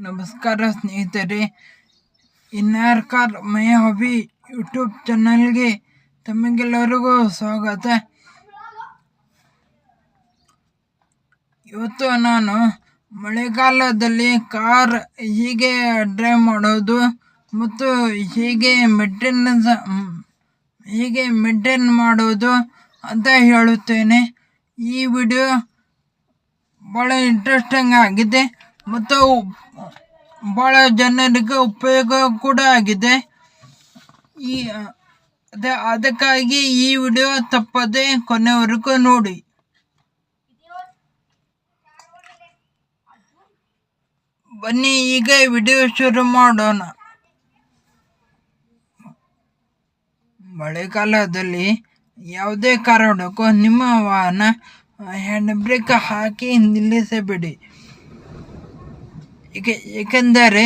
ನಮಸ್ಕಾರ ಸ್ನೇಹಿತರೆ, ಇನ್ನಾರ್ car my hobby YouTube ಚಾನಲ್ಗೆ ತಮಗೆಲ್ಲರಿಗೂ ಸ್ವಾಗತ. ಇವತ್ತು ನಾನು ಮಳೆಗಾಲದಲ್ಲಿ ಕಾರ್ ಹೀಗೆ ಡ್ರೈವ್ ಮಾಡೋದು ಮತ್ತು ಹೀಗೆ ಮೇಂಟೈನ್ ಮಾಡೋದು ಅಂತ ಹೇಳುತ್ತೇನೆ. ಈ ವಿಡಿಯೋ ಭಾಳ ಇಂಟ್ರೆಸ್ಟಿಂಗ್ ಆಗಿದೆ ಮತ್ತು ಭಾಳ ಜನರಿಗೆ ಉಪಯೋಗ ಕೂಡ ಆಗಿದೆ. ಅದಕ್ಕಾಗಿ ಈ ವಿಡಿಯೋ ತಪ್ಪದೆ ಕೊನೆವರೆಗೂ ನೋಡಿ. ಬನ್ನಿ ಈಗ ವಿಡಿಯೋ ಶುರು ಮಾಡೋಣ. ಮಳೆಗಾಲದಲ್ಲಿ ಯಾವುದೇ ಕಾರಣಕ್ಕೂ ನಿಮ್ಮ ವಾಹನ ಹ್ಯಾಂಡ್ ಬ್ರೇಕ್ ಹಾಕಿ ನಿಲ್ಲಿಸಬೇಡಿ. ಏಕೆಂದರೆ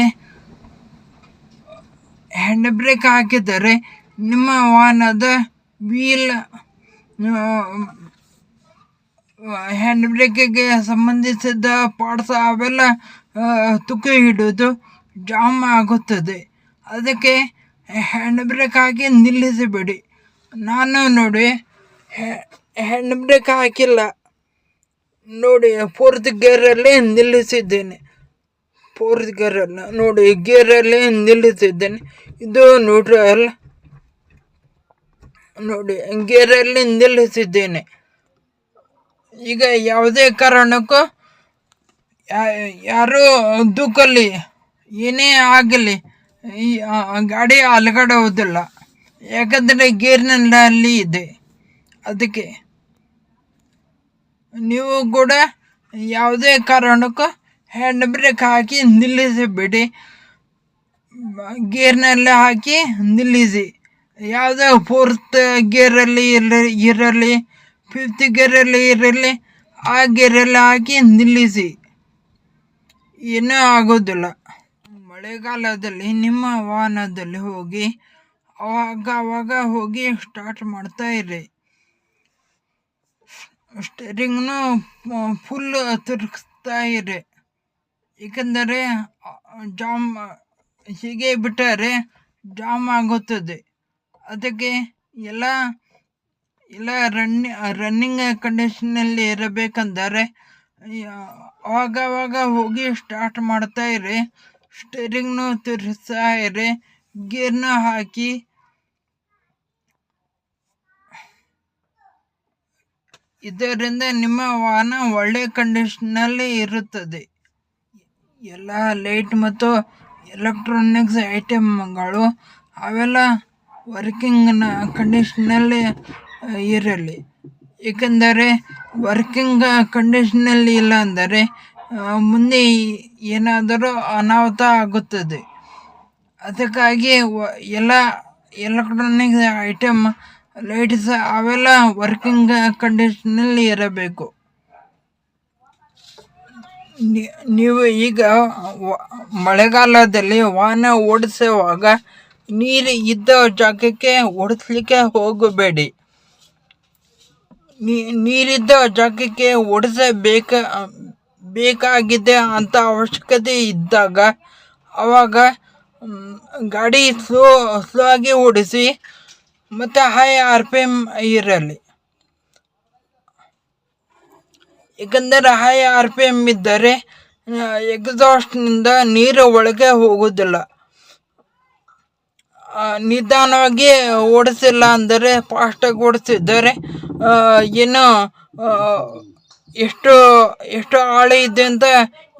ಹ್ಯಾಂಡ್ ಬ್ರೇಕ್ ಹಾಕಿದರೆ ನಿಮ್ಮ ವಾಹನದ ವೀಲ್ ಹ್ಯಾಂಡ್ ಬ್ರೇಕಿಗೆ ಸಂಬಂಧಿಸಿದ ಪಾರ್ಟ್ಸ್ ಅವೆಲ್ಲ ತುಕ್ಕು ಹಿಡಿದು ಜಾಮ್ ಆಗುತ್ತದೆ. ಅದಕ್ಕೆ ಹ್ಯಾಂಡ್ ಬ್ರೇಕ್ ಹಾಕಿ ನಿಲ್ಲಿಸಬೇಡಿ. ನಾನು ನೋಡಿ ಹ್ಯಾಂಡ್ ಬ್ರೇಕ್ ಹಾಕಿಲ್ಲ ನೋಡಿ, 4th ಗೇರಲ್ಲಿ ನಿಲ್ಲಿಸಿದ್ದೇನೆ. 4th ಗೇರನ್ನು ನೋಡಿ, ಗೇರಲ್ಲಿ ನಿಲ್ಲಿಸಿದ್ದೇನೆ. ಇದು ನ್ಯೂಟ್ರಲ್ ನೋಡಿ, ಗೇರಲ್ಲಿ ನಿಲ್ಲಿಸಿದ್ದೇನೆ. ಈಗ ಯಾವುದೇ ಕಾರಣಕ್ಕೂ ಯಾರೂ ದೂಕಲಿ ಏನೇ ಆಗಲಿ ಈ ಗಾಡಿ ಅಲುಗಾಡುವುದಿಲ್ಲ, ಯಾಕಂದರೆ ಗೇರ್ನಲ್ಲಿ ಇದೆ. ಅದಕ್ಕೆ ನೀವು ಕೂಡ ಯಾವುದೇ ಕಾರಣಕ್ಕೂ ಹ್ಯಾಂಡ್ ಬ್ರೇಕ್ ಹಾಕಿ ನಿಲ್ಲಿಸಬೇಡಿ. ಗೇರ್ನಲ್ಲಿ ಹಾಕಿ ನಿಲ್ಲಿಸಿ. ಯಾವುದೇ 4th ಗೇರಲ್ಲಿ ಇರಲಿ 5th ಗೇರಲ್ಲಿ ಇರಲಿ, ಆ ಗೇರಲ್ಲಿ ಹಾಕಿ ನಿಲ್ಲಿಸಿ, ಏನೂ ಆಗೋದಿಲ್ಲ. ಮಳೆಗಾಲದಲ್ಲಿ ನಿಮ್ಮ ವಾಹನದಲ್ಲಿ ಹೋಗಿ ಆವಾಗ ಹೋಗಿ ಸ್ಟಾರ್ಟ್ ಮಾಡ್ತಾ ಇರಿ. ಸ್ಟೇರಿಂಗ್ನು ಫುಲ್ ತಿರುಗಿಸ್ತಾ ಇರಿ, ಏಕೆಂದರೆ ಜಾಮ್ ಹೀಗೆ ಬಿಟ್ಟರೆ ಜಾಮ್ ಆಗುತ್ತದೆ. ಅದಕ್ಕೆ ಎಲ್ಲ ರನ್ನಿಂಗ್ ಕಂಡೀಷನಲ್ಲಿ ಇರಬೇಕಂದರೆ ಆವಾಗ ಹೋಗಿ ಸ್ಟಾರ್ಟ್ ಮಾಡ್ತಾ ಇರಿ. ಸ್ಟೇರಿಂಗ್ನು ತಿರುಗಿಸ್ತಾ ಇರಿ, ಗೇರ್ನ ಹಾಕಿ. ಇದರಿಂದ ನಿಮ್ಮ ವಾಹನ ಒಳ್ಳೆ ಕಂಡೀಷನಲ್ಲಿ ಇರುತ್ತದೆ. ಎಲ್ಲ ಲೈಟ್ ಮತ್ತು ಎಲೆಕ್ಟ್ರಾನಿಕ್ಸ್ ಐಟಮ್ಗಳು ಅವೆಲ್ಲ ವರ್ಕಿಂಗ್ ಕಂಡೀಷನಲ್ಲಿ ಇರಲಿ. ಏಕೆಂದರೆ ವರ್ಕಿಂಗ್ ಕಂಡೀಷನಲ್ಲಿ ಇಲ್ಲ ಅಂದರೆ ಮುಂದೆ ಏನಾದರೂ ಅನಾಹುತ ಆಗುತ್ತದೆ. ಅದಕ್ಕಾಗಿ ಎಲ್ಲ ಎಲೆಕ್ಟ್ರಾನಿಕ್ಸ್ ಐಟಮ್ ಲೈಟ್ಸ್ ಅವೆಲ್ಲ ವರ್ಕಿಂಗ್ ಕಂಡೀಷನಲ್ಲಿ ಇರಬೇಕು. ನೀವು ಈಗ ಮಳೆಗಾಲದಲ್ಲಿ ವಾಹನ ಓಡಿಸುವಾಗ ನೀರು ಇದ್ದ ಜಾಗಕ್ಕೆ ಓಡಿಸ್ಲಿಕ್ಕೆ ಹೋಗಬೇಡಿ. ನೀರಿದ್ದ ಜಾಗಕ್ಕೆ ಬೇಕಾಗಿದೆ ಅಂತ ಅವಶ್ಯಕತೆ ಇದ್ದಾಗ ಆವಾಗ ಗಾಡಿ ಸ್ಲೋ ಆಗಿ ಓಡಿಸಿ ಮತ್ತು ಹೈ RPM ಇರಲಿ. ಏಕೆಂದರೆ ಹೈ RPM ಇದ್ದರೆ ಎಕ್ಸಾಸ್ಟ್ನಿಂದ ನೀರು ಒಳಗೆ ಹೋಗೋದಿಲ್ಲ. ನಿಧಾನವಾಗಿ ಓಡಿಸಿಲ್ಲ ಅಂದರೆ, ಫಾಸ್ಟಾಗಿ ಓಡಿಸಿದರೆ ಏನು ಎಷ್ಟು ಆಳ ಇದೆ ಅಂತ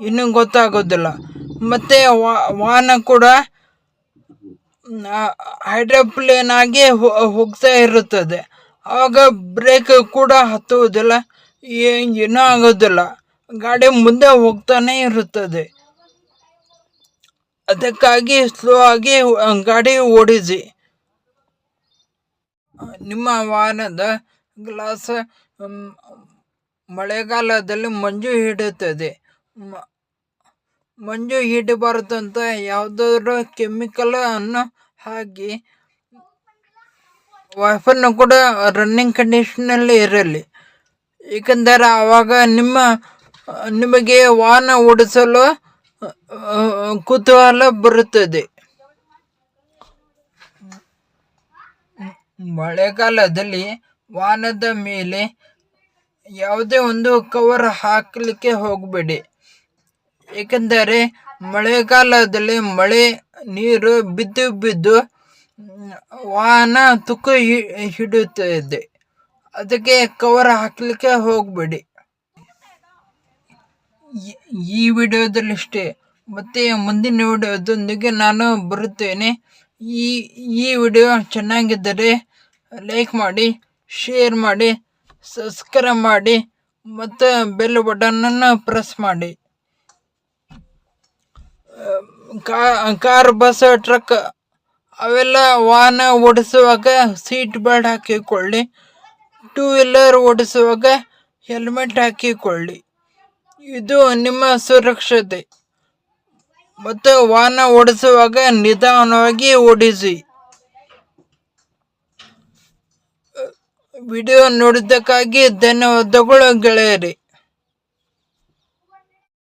ಇನ್ನೂ ಗೊತ್ತಾಗೋದಿಲ್ಲ. ಮತ್ತು ವಾಹನ ಕೂಡ ಹೈಡ್ರೋಪ್ಲೇನ್ ಆಗಿ ಹೋಗ್ತಾ ಇರುತ್ತದೆ. ಆವಾಗ ಬ್ರೇಕ್ ಕೂಡ ಹತ್ತುವುದಿಲ್ಲ, ಏನೂ ಆಗೋದಿಲ್ಲ, ಗಾಡಿ ಮುಂದೆ ಹೋಗ್ತಾನೆ ಇರುತ್ತದೆ. ಅದಕ್ಕಾಗಿ ಸ್ಲೋ ಆಗಿ ಗಾಡಿ ಓಡಿಸಿ. ನಿಮ್ಮ ವಾಹನದ ಗ್ಲಾಸ್ ಮಳೆಗಾಲದಲ್ಲಿ ಮಂಜು ಹಿಡಿಯುತ್ತದೆ. ಮಂಜು ಹಿಡಿಬಾರ್ದು ಅಂತ ಯಾವುದಾದ್ರೂ ಕೆಮಿಕಲ್ ಅನ್ನು ಹಾಕಿ ವೈಫರ್ನು ಕೂಡ ರನ್ನಿಂಗ್ ಕಂಡೀಷನಲ್ಲಿ ಇರಲಿ. ಏಕೆಂದರೆ ಆವಾಗ ನಿಮಗೆ ವಾಹನ ಓಡಿಸಲು ಕುತೂಹಲ ಬರುತ್ತದೆ. ಮಳೆಗಾಲದಲ್ಲಿ ವಾಹನದ ಮೇಲೆ ಯಾವುದೇ ಒಂದು ಕವರ್ ಹಾಕಲಿಕ್ಕೆ ಹೋಗಬೇಡಿ. ಏಕೆಂದರೆ ಮಳೆಗಾಲದಲ್ಲಿ ಮಳೆ ನೀರು ಬಿದ್ದು ವಾಹನ ತುಕ್ಕು ಹಿಡಿಯುತ್ತದೆ. ಅದಕ್ಕೆ ಕವರ್ ಹಾಕಲಿಕ್ಕೆ ಹೋಗಬೇಡಿ. ಈ ವಿಡಿಯೋದಲ್ಲಿಷ್ಟೇ. ಮತ್ತೆ ಮುಂದಿನ ವಿಡಿಯೋದೊಂದಿಗೆ ನಾನು ಬರುತ್ತೇನೆ. ಈ ವಿಡಿಯೋ ಚೆನ್ನಾಗಿದ್ದರೆ ಲೈಕ್ ಮಾಡಿ, ಶೇರ್ ಮಾಡಿ, ಸಬ್ಸ್ಕ್ರೈಬ್ ಮಾಡಿ ಮತ್ತು ಬೆಲ್ ಬಟನನ್ನು ಪ್ರೆಸ್ ಮಾಡಿ. ಕಾರ್, ಬಸ್, ಟ್ರಕ್ ಅವೆಲ್ಲ ವಾಹನ ಓಡಿಸುವಾಗ ಸೀಟ್ ಬೆಲ್ಟ್ ಹಾಕಿಕೊಳ್ಳಿ. 2 ವೀಲರ್ ಓಡಿಸುವಾಗ ಹೆಲ್ಮೆಟ್ ಹಾಕಿಕೊಳ್ಳಿ. ಇದು ನಿಮ್ಮ ಸುರಕ್ಷತೆ. ಮತ್ತು ವಾಹನ ಓಡಿಸುವಾಗ ನಿಧಾನವಾಗಿ ಓಡಿಸಿ. ವಿಡಿಯೋ ನೋಡಿದ್ದಕ್ಕಾಗಿ ಧನ್ಯವಾದಗಳು ಗೆಳೆಯರಿ.